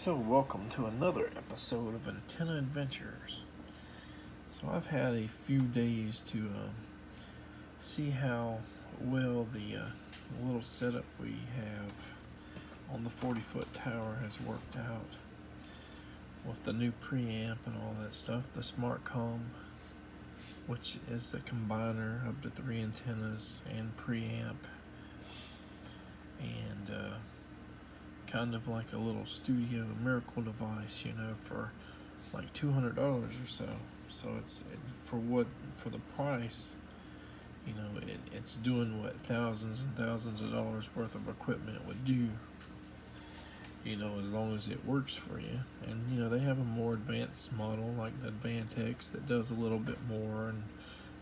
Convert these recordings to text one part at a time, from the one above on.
So welcome to another episode of Antenna Adventures. So I've had a few days to see how well the little setup we have on the 40-foot tower has worked out with the new preamp and all that stuff, the smart comm, which is the combiner of the 3 antennas and preamp, and kind of like a little studio miracle device, you know, for like $200 or so. So for the price, you know, it's doing what thousands and thousands of dollars worth of equipment would do, you know, as long as it works for you. And you know, they have a more advanced model like the Advantex that does a little bit more and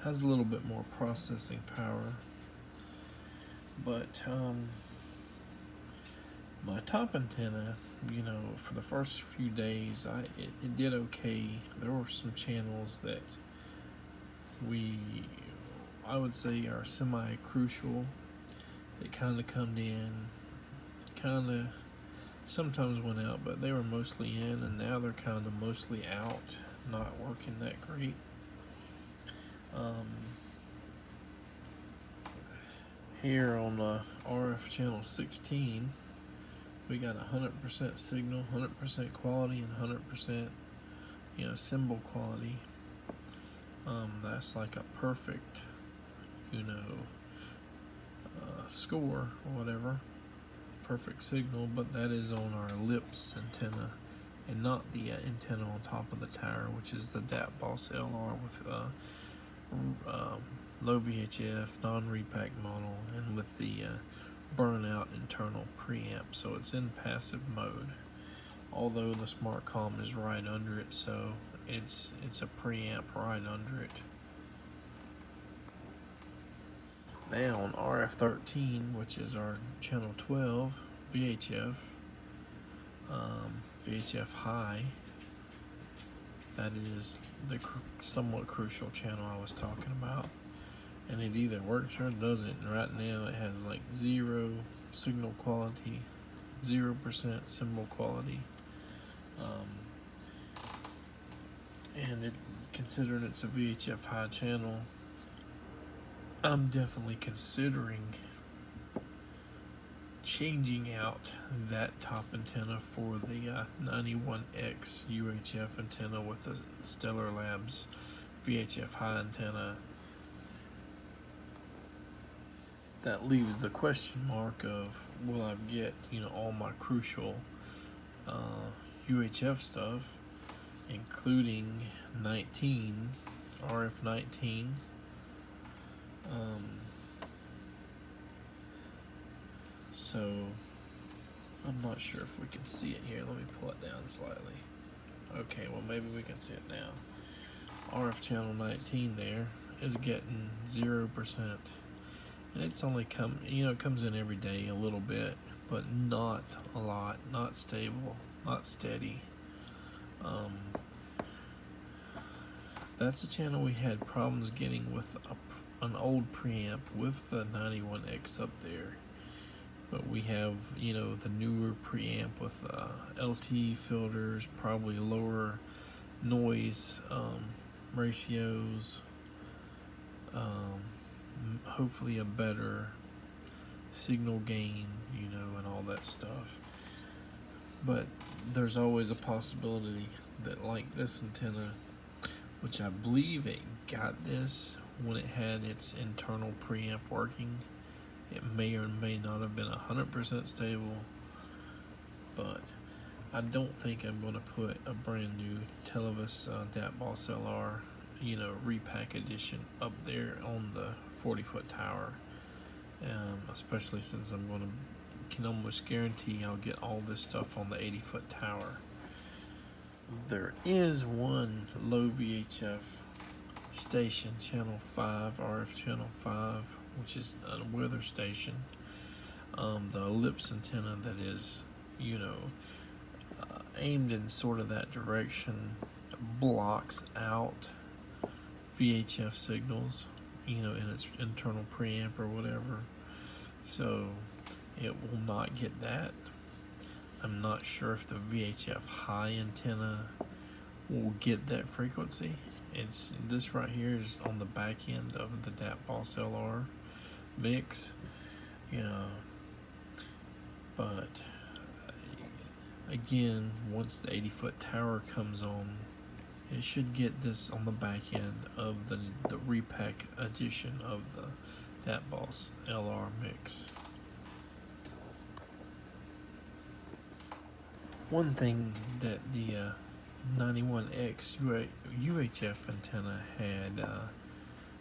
has a little bit more processing power. But my top antenna, you know, for the first few days, it did okay. There were some channels that I would say are semi-crucial that kind of come in, kind of sometimes went out, but they were mostly in, and now they're kind of mostly out, not working that great. Here on RF channel 16, we got 100% signal, 100% quality, and 100%, you know, symbol quality. That's like a perfect, you know, score or whatever, perfect signal. But that is on our ellipse antenna, and not the antenna on top of the tower, which is the DATBOSS LR with low VHF, non-repack model, and with the burnout internal preamp, so it's in passive mode, although the smart comm is right under it, so it's a preamp right under it. Now on RF13, which is our channel 12 VHF, VHF-Hi, that is the somewhat crucial channel I was talking about. And it either works or it doesn't. And right now it has like 0 signal quality, 0% symbol quality, and considering it's a VHF-Hi channel, I'm definitely considering changing out that top antenna for the 91X UHF antenna with the Stellar Labs VHF-Hi antenna. That leaves the question mark of, will I get, you know, all my crucial UHF stuff, including 19, RF19. So I'm not sure if we can see it here. Let me pull it down slightly. Okay, well maybe we can see it now. RF channel 19 there is getting 0%. And it's only it comes in every day a little bit, but not a lot, not stable, not steady. That's a channel we had problems getting with an old preamp with the 91X up there. But we have, you know, the newer preamp with LT filters, probably lower noise ratios, hopefully a better signal gain, you know, and all that stuff. But there's always a possibility that, like this antenna, which I believe it got this when it had its internal preamp working, it may or may not have been 100% stable. But I don't think I'm going to put a brand new Televis DATBOSS LR, you know, repack edition up there on the 40-foot tower, especially since can almost guarantee I'll get all this stuff on the 80-foot tower. There is one low VHF station, channel 5, RF channel 5, which is a weather station. The ellipse antenna that is, you know, aimed in sort of that direction, blocks out VHF signals, you know, in its internal preamp or whatever, so it will not get that. I'm not sure if the VHF-Hi antenna will get that frequency. It's this right here is on the back end of the DATBOSS LR mix, but again, once the 80-foot tower comes on, it should get this on the back end of the repack edition of the DATBOSS LR mix. One thing that the 91X UHF antenna had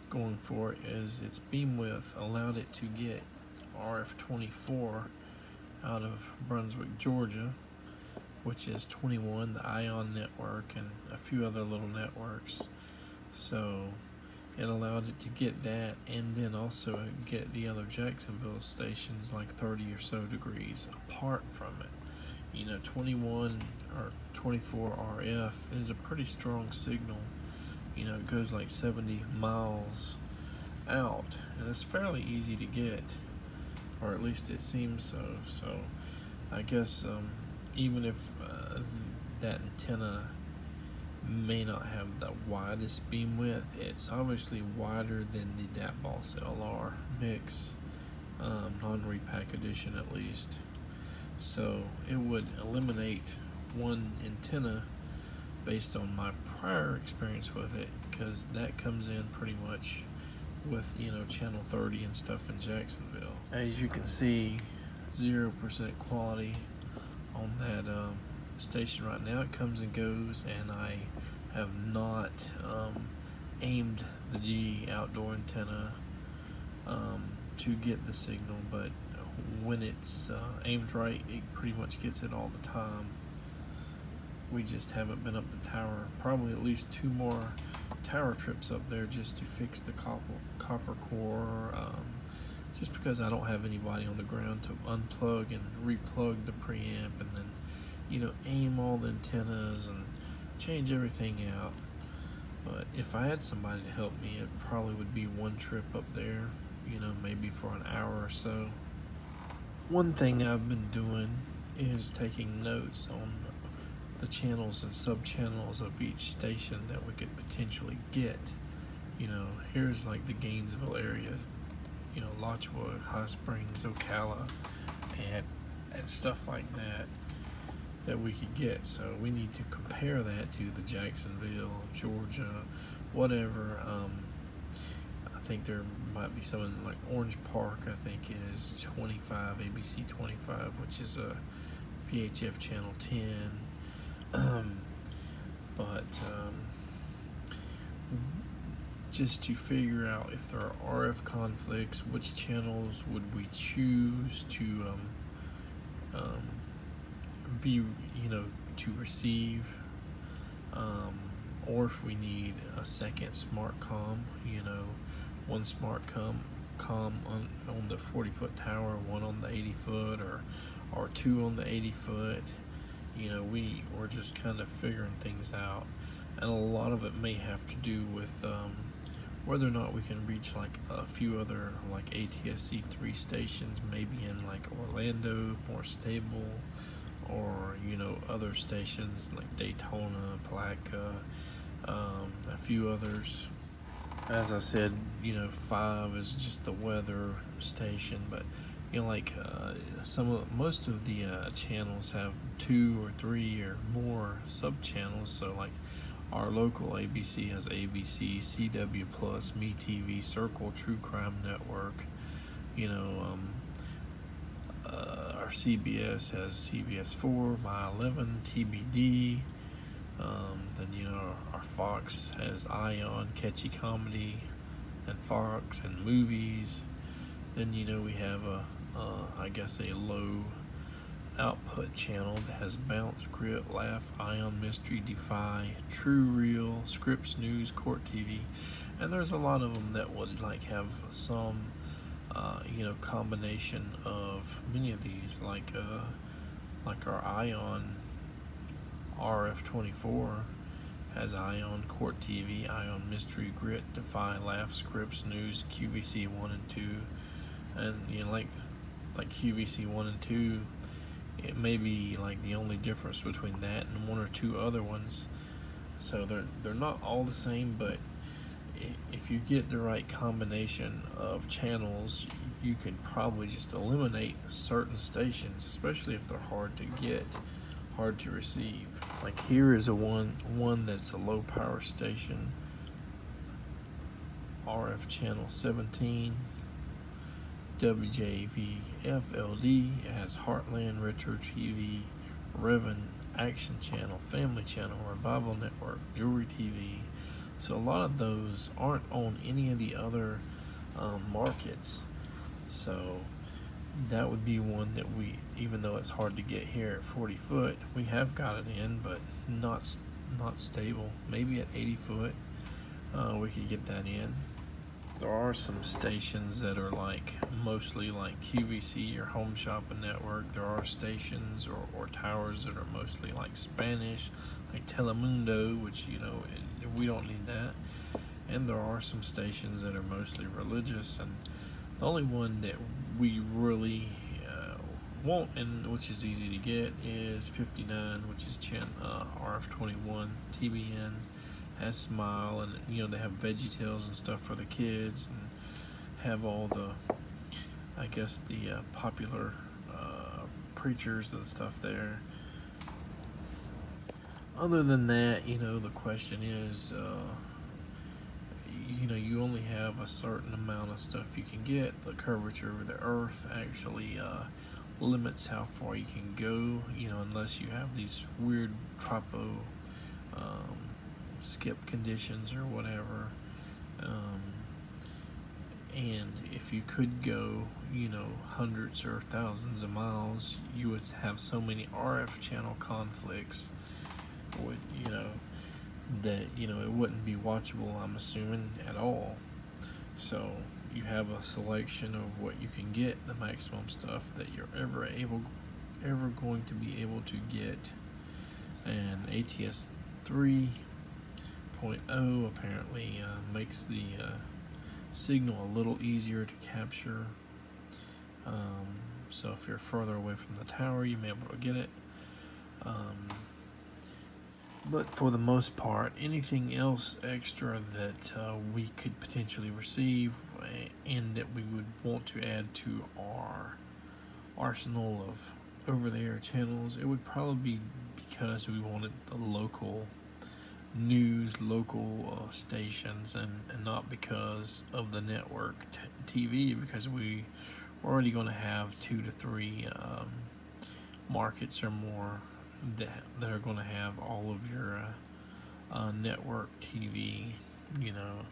going for it is its beam width allowed it to get RF24 out of Brunswick, Georgia, which is 21, the Ion network, and a few other little networks. So it allowed it to get that, and then also get the other Jacksonville stations like 30 or so degrees apart from it. 21 or 24 RF is a pretty strong signal. It goes like 70 miles out, and it's fairly easy to get, or at least it seems so. So I guess even if that antenna may not have the widest beam width, it's obviously wider than the DATBOSS LR mix, non-repack edition at least. So it would eliminate one antenna based on my prior experience with it, because that comes in pretty much with channel 30 and stuff in Jacksonville. As you can see, 0% quality on that station right now. It comes and goes, and I have not aimed the G outdoor antenna to get the signal, but when it's aimed right, it pretty much gets it all the time. We just haven't been up the tower. Probably at least 2 more tower trips up there just to fix the copper core, just because I don't have anybody on the ground to unplug and replug the preamp, and then aim all the antennas and change everything out. But if I had somebody to help me, it probably would be 1 trip up there, maybe for an hour or so. One thing I've been doing is taking notes on the channels and sub-channels of each station that we could potentially get. Here's like the Gainesville area, Lodgewood, High Springs, Ocala, and stuff like that we could get. So we need to compare that to the Jacksonville, Georgia, whatever. I think there might be some in like Orange Park, I think is 25, ABC 25, which is a VHF channel 10. But just to figure out if there are RF conflicts, which channels would we choose to be, to receive, or if we need a second smart comm, one smart comm on the 40-foot tower, one on the 80-foot, or 2 on the 80-foot. We're just kind of figuring things out, and a lot of it may have to do with whether or not we can reach like a few other like ATSC3 stations, maybe in like Orlando, more stable, or other stations like Daytona, Palatka, a few others. As I said, 5 is just the weather station, but most of the channels have 2 or 3 or more sub channels. So like our local ABC has ABC, CW Plus, MeTV, Circle, True Crime Network. Our CBS has CBS4, My 11, TBD. Then our Fox has Ion, Catchy Comedy, and Fox and Movies. Then we have I guess a low output channel that has Bounce, Grit, Laugh, Ion, Mystery, Defy, True Real, Scripps News, Court TV, and there's a lot of them that would like have some combination of many of these, like our Ion RF24 has Ion, Court TV, Ion, Mystery, Grit, Defy, Laugh, Scripps News, QVC 1 and 2, and like QVC 1 and 2 it may be like the only difference between that and one or two other ones. So they're not all the same, but if you get the right combination of channels, you can probably just eliminate certain stations, especially if they're hard to get, hard to receive. Like here is a one that's a low power station, RF channel 17, WJVF-LD. It has Heartland, Retro TV, Revan, Action Channel, Family Channel, Revival Network, Jewelry TV. So a lot of those aren't on any of the other markets. So that would be one that we, even though it's hard to get here at 40 foot, we have got it in, but not stable. Maybe at 80 foot, we could get that in. There are some stations that are like mostly like QVC or Home Shopping Network. There are stations or towers that are mostly like Spanish, like Telemundo, which, you know, we don't need that. And there are some stations that are mostly religious, and the only one that we really want, and which is easy to get, is 59, which is RF21 TBN. Has Smile, and you know, they have VeggieTales and stuff for the kids, and have all the, I guess, the popular preachers and stuff there. Other than that, you know, the question is, you know, you only have a certain amount of stuff you can get. The curvature of the earth actually limits how far you can go, you know, unless you have these weird tropo skip conditions or whatever. And if you could go, you know, hundreds or thousands of miles, you would have so many RF channel conflicts with, you know, that, you know, it wouldn't be watchable, I'm assuming, at all. So you have a selection of what you can get, the maximum stuff that you're ever going to be able to get. And ATS 3.0 apparently makes the signal a little easier to capture. So if you're further away from the tower, you may be able to get it. But for the most part, anything else extra that we could potentially receive and that we would want to add to our arsenal of over-the-air channels, it would probably be because we wanted the local news, local stations, and not because of the network TV, because we're already going to have 2 to 3 markets or more that are going to have all of your network TV. You know,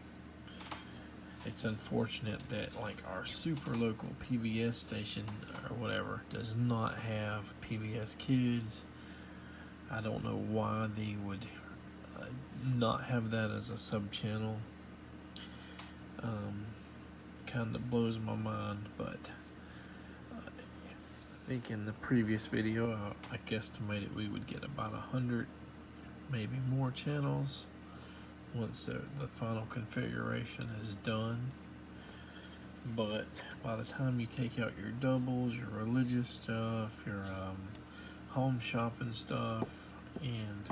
it's unfortunate that like our super local PBS station or whatever does not have PBS Kids. I don't know why they would not have that as a sub channel. Kind of blows my mind, but I think in the previous video I guesstimated we would get about 100, maybe more channels once the final configuration is done. But by the time you take out your doubles, your religious stuff, your home shopping stuff, and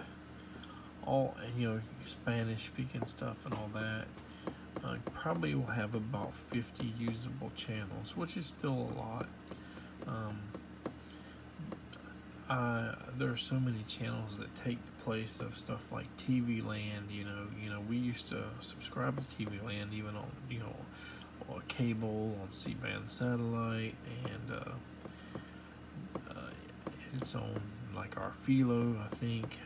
all, you know, Spanish speaking stuff and all that, probably will have about 50 usable channels, which is still a lot. There are so many channels that take the place of stuff like TV Land. You know, we used to subscribe to TV Land even on, you know, cable, on C-band satellite, and it's on like our Philo, I think.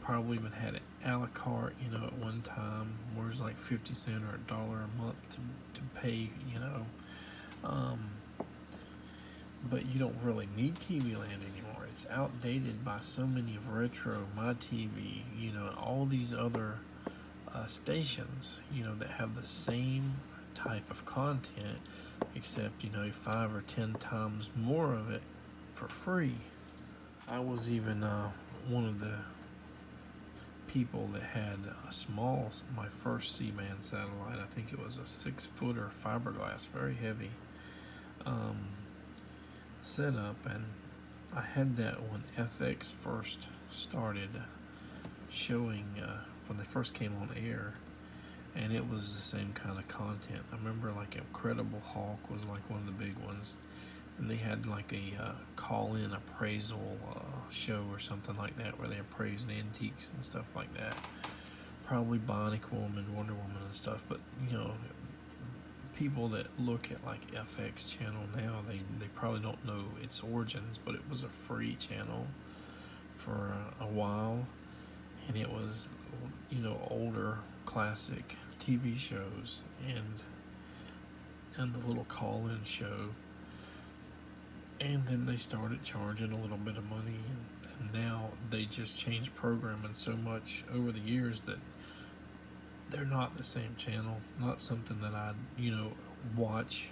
Probably even had it a la carte, you know, at one time, where it's like 50 cents or $1 a month to pay, you know. But you don't really need TV Land anymore. It's outdated by so many of Retro, My TV, you know, and all these other stations, you know, that have the same type of content, except, you know, 5 or 10 times more of it for free. I was even one of the people that had my first C-band satellite. I think it was a 6-footer fiberglass, very heavy, set up, and I had that when FX first started showing, when they first came on air, and it was the same kind of content. I remember like Incredible Hulk was like one of the big ones, and they had like a call-in appraisal show or something like that, where they appraised antiques and stuff like that. Probably Bionic Woman, Wonder Woman and stuff, but you know, people that look at like FX channel now, they probably don't know its origins, but it was a free channel for a while, and it was, you know, older classic TV shows and the little call-in show, and then they started charging a little bit of money, and now they just changed programming so much over the years that they're not the same channel. Not something that I, you know, watch,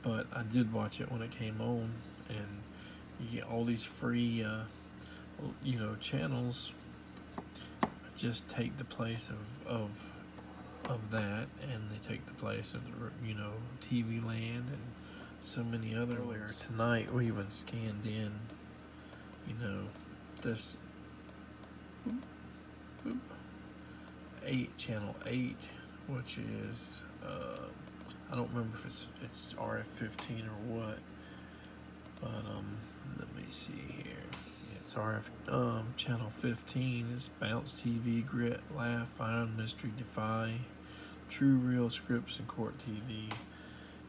but I did watch it when it came on, and you get all these free, you know, channels just take the place of that, and they take the place of the, you know, TV Land and so many other. Earlier tonight we even scanned in, you know, this channel 8, which is I don't remember if it's RF15 or what, but let me see here. It's RF channel 15 is Bounce TV, Grit, Laugh, Iron, Mystery, Defy, True Real, Scripts, and Court TV.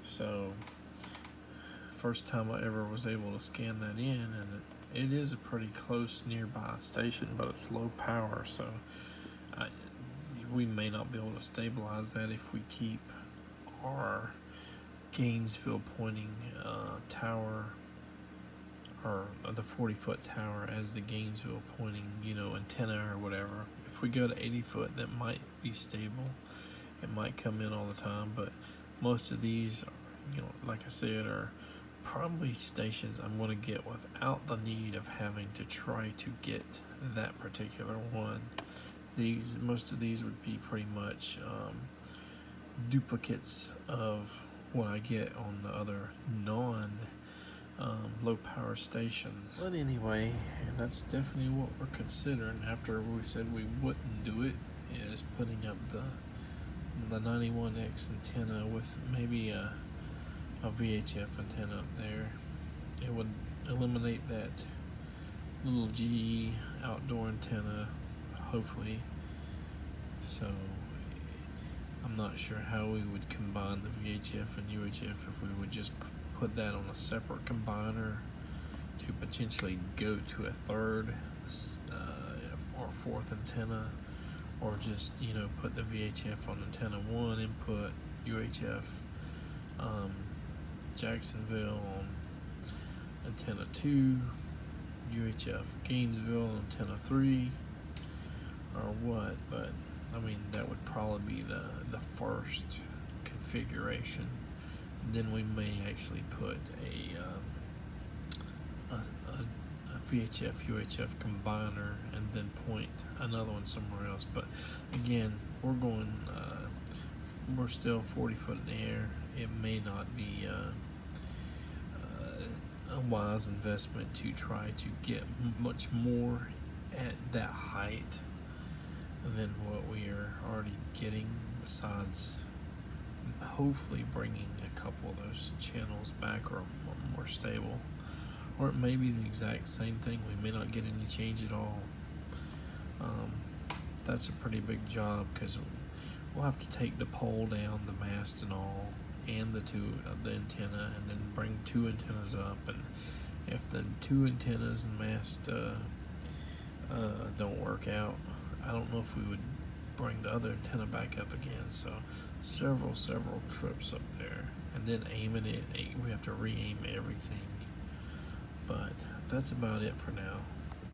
So first time I ever was able to scan that in, and it is a pretty close nearby station, but it's low power, so we may not be able to stabilize that if we keep our Gainesville pointing tower, or the 40-foot tower as the Gainesville pointing, you know, antenna or whatever. If we go to 80 foot, that might be stable. It might come in all the time, but most of these, you know, like I said, are probably stations I'm going to get without the need of having to try to get that particular one. Most of these would be pretty much duplicates of what I get on the other low power stations. But anyway, that's definitely what we're considering after we said we wouldn't do it, is putting up the 91X antenna with maybe a VHF antenna up there. It would eliminate that little GE outdoor antenna, hopefully. So I'm not sure how we would combine the VHF and UHF, if we would just put that on a separate combiner to potentially go to a third or fourth antenna, or just, you know, put the VHF on antenna 1 input, UHF Jacksonville on antenna 2, UHF Gainesville on antenna 3, or what. But I mean, that would probably be the first configuration. Then we may actually put a VHF UHF combiner and then point another one somewhere else. But again, we're going we're still 40 foot in the air. It may not be a wise investment to try to get much more at that height than what we are already getting, besides hopefully bringing a couple of those channels back or more stable. Or it may be the exact same thing. We may not get any change at all. That's a pretty big job, because we'll have to take the pole down, the mast and all, and the antenna, and then bring 2 antennas up. And if the 2 antennas and mast don't work out, I don't know if we would bring the other antenna back up again. So several trips up there, and then aiming it. We have to re-aim everything. But that's about it for now.